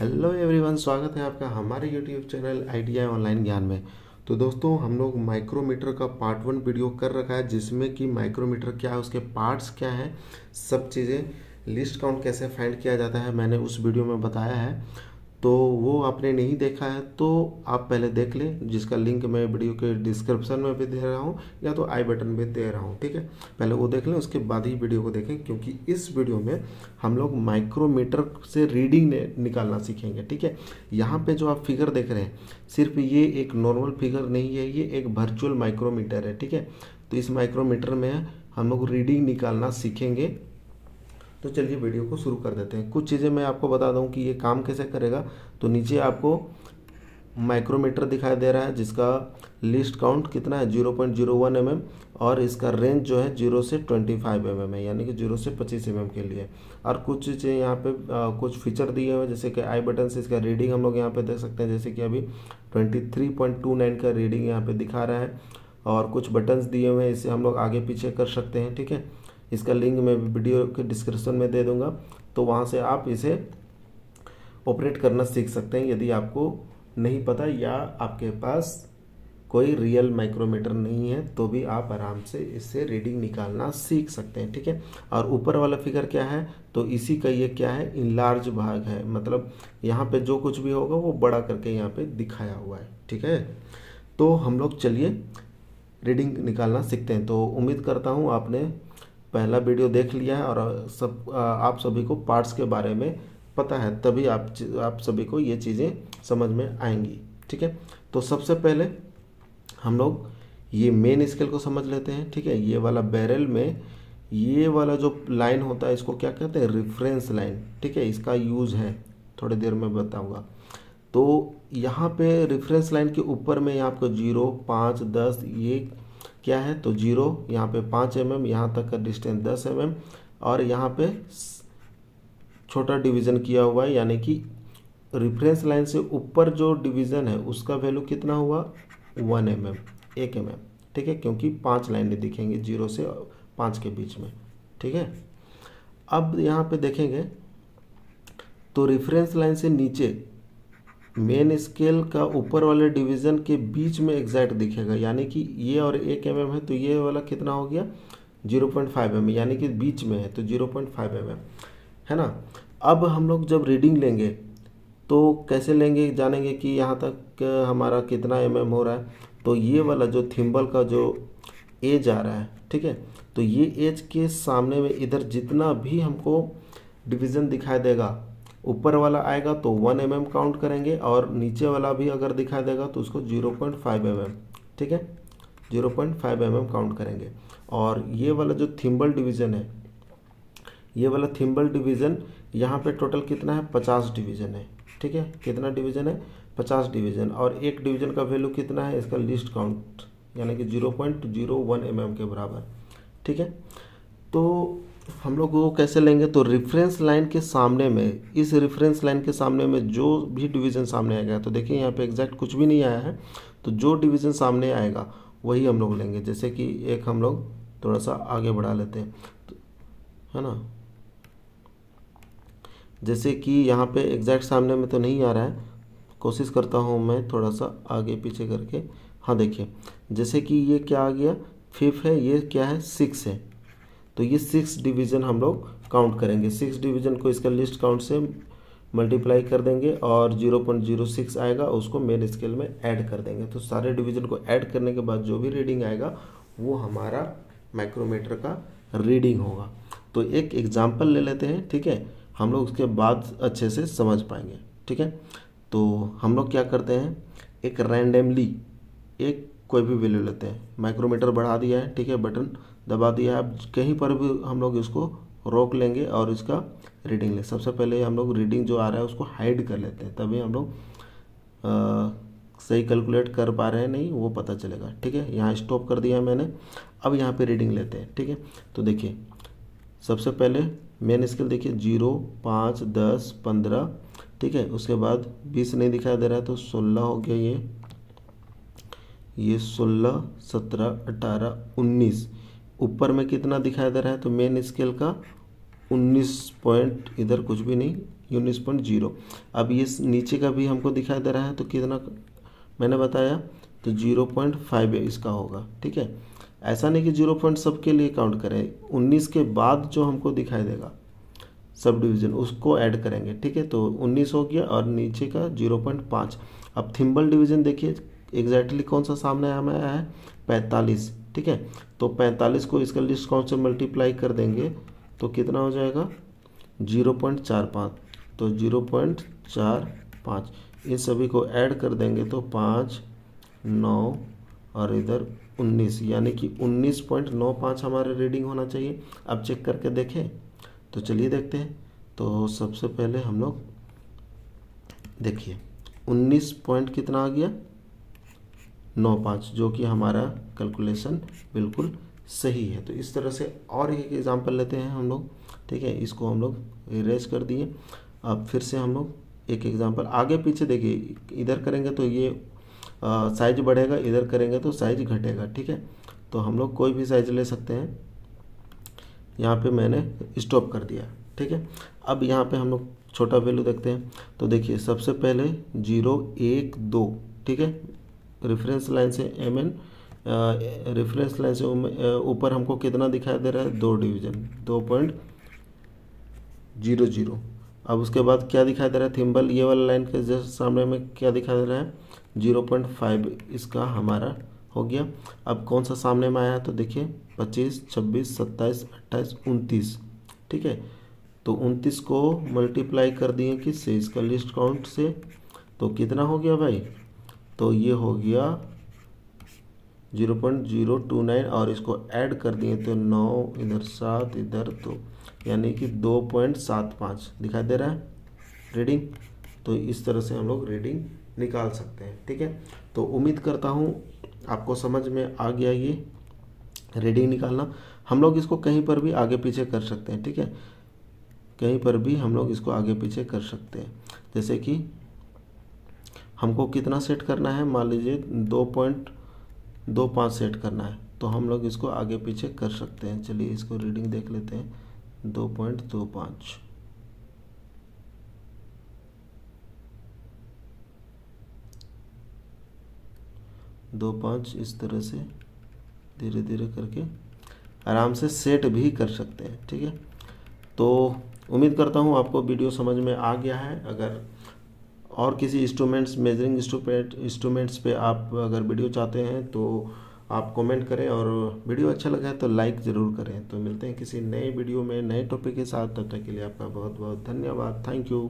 Hello everyone, स्वागत है आपका हमारे यूट्यूब चैनल आईटीआई ऑनलाइन ज्ञान में। तो दोस्तों, हम लोग माइक्रोमीटर का पार्ट 1 वीडियो कर रखा है, जिसमें कि माइक्रोमीटर क्या है, उसके पार्ट्स क्या हैं, सब चीज़ें, लिस्ट काउंट कैसे फाइंड किया जाता है, मैंने उस वीडियो में बताया है। तो वो आपने नहीं देखा है तो आप पहले देख लें, जिसका लिंक मैं वीडियो के डिस्क्रिप्शन में भी दे रहा हूँ या तो आई बटन में दे रहा हूँ। ठीक है, पहले वो देख लें, उसके बाद ही वीडियो को देखें, क्योंकि इस वीडियो में हम लोग माइक्रोमीटर से रीडिंग निकालना सीखेंगे। ठीक है, यहाँ पे जो आप फिगर देख रहे हैं, सिर्फ ये एक नॉर्मल फिगर नहीं है, ये एक वर्चुअल माइक्रोमीटर है। ठीक है, तो इस माइक्रोमीटर में हम लोग रीडिंग निकालना सीखेंगे। तो चलिए वीडियो को शुरू कर देते हैं। कुछ चीज़ें मैं आपको बता दूं कि ये काम कैसे करेगा। तो नीचे आपको माइक्रोमीटर दिखाई दे रहा है, जिसका लिस्ट काउंट कितना है 0.01 mm, और इसका रेंज जो है 0 से 25 mm है, यानी कि 0 से 25 mm के लिए। और कुछ चीज़ें यहाँ पे कुछ फीचर दिए हुए हैं, जैसे कि आई बटन से इसका रीडिंग हम लोग यहाँ पे देख सकते हैं। जैसे कि अभी 23.29 का रीडिंग यहाँ पे दिखा रहा है, और कुछ बटन्स दिए हुए हैं, इससे हम लोग आगे पीछे कर सकते हैं। ठीक है, इसका लिंक मैं वीडियो के डिस्क्रिप्शन में दे दूंगा, तो वहाँ से आप इसे ऑपरेट करना सीख सकते हैं। यदि आपको नहीं पता या आपके पास कोई रियल माइक्रोमीटर नहीं है तो भी आप आराम से इससे रीडिंग निकालना सीख सकते हैं। ठीक है, और ऊपर वाला फिगर क्या है, तो इसी का ये क्या है, इनलार्ज भाग है, मतलब यहाँ पे जो कुछ भी होगा वो बड़ा करके यहाँ पे दिखाया हुआ है। ठीक है, तो हम लोग चलिए रीडिंग निकालना सीखते हैं। तो उम्मीद करता हूँ आपने पहला वीडियो देख लिया है और आप सभी को पार्ट्स के बारे में पता है, तभी आप सभी को ये चीज़ें समझ में आएंगी। ठीक है, तो सबसे पहले हम लोग ये मेन स्केल को समझ लेते हैं। ठीक है, ये वाला बैरल में ये वाला जो लाइन होता है, इसको क्या कहते हैं, रेफरेंस लाइन। ठीक है, इसका यूज़ है, थोड़ी देर में बताऊंगा। तो यहाँ पे रेफरेंस लाइन के ऊपर में आपको 0, 5, 10 ये क्या है, तो 0 यहाँ पे 5 mm, यहाँ तक का डिस्टेंस 10 mm, और यहाँ पे छोटा डिवीज़न किया हुआ है, यानी कि रेफरेंस लाइन से ऊपर जो डिवीज़न है उसका वैल्यू कितना हुआ, 1 mm, 1 mm। ठीक है, क्योंकि 5 लाइनें दिखेंगी 0 से 5 के बीच में। ठीक है, अब यहाँ पे देखेंगे तो रेफरेंस लाइन से नीचे मेन स्केल का ऊपर वाले डिवीज़न के बीच में एग्जैक्ट दिखेगा, यानी कि ये और 1 mm है, तो ये वाला कितना हो गया 0.5 mm, यानी कि बीच में है, तो 0.5 mm है ना। अब हम लोग जब रीडिंग लेंगे तो कैसे लेंगे, जानेंगे कि यहाँ तक हमारा कितना mm हो रहा है। तो ये वाला जो थिम्बल का जो एज आ रहा है, ठीक है, तो ये एज के सामने में इधर जितना भी हमको डिवीज़न दिखाई देगा, ऊपर वाला आएगा तो 1 mm काउंट करेंगे, और नीचे वाला भी अगर दिखाई देगा तो उसको 0.5 mm, ठीक है, 0.5 mm काउंट करेंगे। और ये वाला जो थिम्बल डिवीज़न है, ये वाला थिम्बल डिवीज़न यहाँ पे टोटल कितना है, 50 डिवीज़न है। ठीक है, कितना डिवीज़न है, 50 डिवीज़न, और एक डिवीज़न का वैल्यू कितना है, इसका लिस्ट काउंट, यानी कि 0.01 mm के बराबर। ठीक है, तो हम लोग वो कैसे लेंगे, तो रेफरेंस लाइन के सामने में, इस रेफरेंस लाइन के सामने में जो भी डिवीज़न सामने आएगा, तो देखिए यहाँ पे एग्जैक्ट कुछ भी नहीं आया है, तो जो डिवीज़न सामने आएगा वही हम लोग लेंगे। जैसे कि एक हम लोग थोड़ा सा आगे बढ़ा लेते हैं, तो, है ना, जैसे कि यहाँ पे एग्जैक्ट सामने में तो नहीं आ रहा है, कोशिश करता हूँ मैं थोड़ा सा आगे पीछे करके। हाँ देखिए, जैसे कि ये क्या आ गया, 5 है, ये क्या है, 6 है, तो ये 6 डिवीज़न हम लोग काउंट करेंगे। 6 डिवीज़न को इसका लिस्ट काउंट से मल्टीप्लाई कर देंगे, और 0.06 आएगा, उसको मेन स्केल में ऐड कर देंगे। तो सारे डिवीज़न को ऐड करने के बाद जो भी रीडिंग आएगा वो हमारा माइक्रोमीटर का रीडिंग होगा। तो एक एग्जाम्पल ले लेते हैं, ठीक है, हम लोग उसके बाद अच्छे से समझ पाएंगे। ठीक है, तो हम लोग क्या करते हैं, एक रैंडमली एक कोई भी वैल्यू लेते हैं। माइक्रोमीटर बढ़ा दिया है, ठीक है, बटन दबा दिया है, अब कहीं पर भी हम लोग इसको रोक लेंगे और इसका रीडिंग ले। सबसे पहले हम लोग रीडिंग जो आ रहा है उसको हाइड कर लेते हैं, तभी हम लोग सही कैलकुलेट कर पा रहे हैं नहीं वो पता चलेगा। ठीक है, यहाँ स्टॉप कर दिया है मैंने। अब यहाँ पे रीडिंग लेते हैं। ठीक है, तो देखिए सबसे पहले मेन स्केल देखिए 0, 5, 10, 15, ठीक है, उसके बाद 20 नहीं दिखाई दे रहा है तो 16 हो गया, ये 16, 17, 18, 19, ऊपर में कितना दिखाई दे रहा है, तो मेन स्केल का 19 पॉइंट, इधर कुछ भी नहीं, 19.0। अब ये नीचे का भी हमको दिखाई दे रहा है, तो कितना मैंने बताया, तो 0.5 इसका होगा। ठीक है, ऐसा नहीं कि 0 सबके लिए काउंट करें, 19 के बाद जो हमको दिखाई देगा सब डिवीज़न उसको ऐड करेंगे। ठीक है, तो 19 हो गया और नीचे का 0.5। अब थिम्बल डिवीज़न देखिए एग्जैक्टली कौन सा सामने हमें आया है, 45। ठीक है, तो 45 को इसका लिस्ट काउंट से मल्टीप्लाई कर देंगे तो कितना हो जाएगा, 0.45। तो 0.45 इन सभी को ऐड कर देंगे तो 5, 9 और इधर 19, यानी कि 19.95 हमारा रीडिंग होना चाहिए। अब चेक करके देखें, तो चलिए देखते हैं। तो सबसे पहले हम लोग देखिए 19 पॉइंट कितना आ गया, 95, जो कि हमारा कैलकुलेशन बिल्कुल सही है। तो इस तरह से और एक एग्जांपल लेते हैं हम लोग। ठीक है, इसको हम लोग इरेज कर दिए। अब फिर से हम लोग एक एग्जांपल आगे पीछे देखिए, इधर करेंगे तो ये साइज बढ़ेगा, इधर करेंगे तो साइज घटेगा। ठीक है, तो हम लोग कोई भी साइज ले सकते हैं। यहाँ पे मैंने स्टॉप कर दिया। ठीक है, अब यहाँ पे हम लोग छोटा वैल्यू देखते हैं। तो देखिए सबसे पहले 0, 1, 2। ठीक है, रेफरेंस लाइन से MN, रेफरेंस लाइन से ऊपर हमको कितना दिखाई दे रहा है, 2 डिवीजन, 2.00। अब उसके बाद क्या दिखाई दे रहा है, थिम्बल ये वाला लाइन के जस्ट सामने में क्या दिखाई दे रहा है, 0.5 इसका हमारा हो गया। अब कौन सा सामने में आया, तो देखिए 25, 26, 27, 28, 29। ठीक है, तो 29 को मल्टीप्लाई कर दिए किससे, इसका लिस्ट काउंट से, तो कितना हो गया भाई, तो ये हो गया 0.029 और इसको ऐड कर दिए तो 9, इधर 7, इधर 2, यानी कि 2.75 दिखाई दे रहा है रीडिंग। तो इस तरह से हम लोग रीडिंग निकाल सकते हैं। ठीक है, तो उम्मीद करता हूँ आपको समझ में आ गया ये रीडिंग निकालना। हम लोग इसको कहीं पर भी आगे पीछे कर सकते हैं। ठीक है, कहीं पर भी हम लोग इसको आगे पीछे कर सकते हैं। जैसे कि हमको कितना सेट करना है, मान लीजिए 2.25 सेट करना है, तो हम लोग इसको आगे पीछे कर सकते हैं। चलिए इसको रीडिंग देख लेते हैं, 2.25। इस तरह से धीरे धीरे करके आराम से सेट भी कर सकते हैं। ठीक है, तो उम्मीद करता हूँ आपको वीडियो समझ में आ गया है। अगर और किसी इंस्ट्रूमेंट्स, मेजरिंग इंस्ट्रूमेंट्स पे आप अगर वीडियो चाहते हैं तो आप कमेंट करें, और वीडियो अच्छा लगा है तो लाइक ज़रूर करें। तो मिलते हैं किसी नए वीडियो में नए टॉपिक के साथ, तब तक के लिए आपका बहुत बहुत धन्यवाद। Thank you.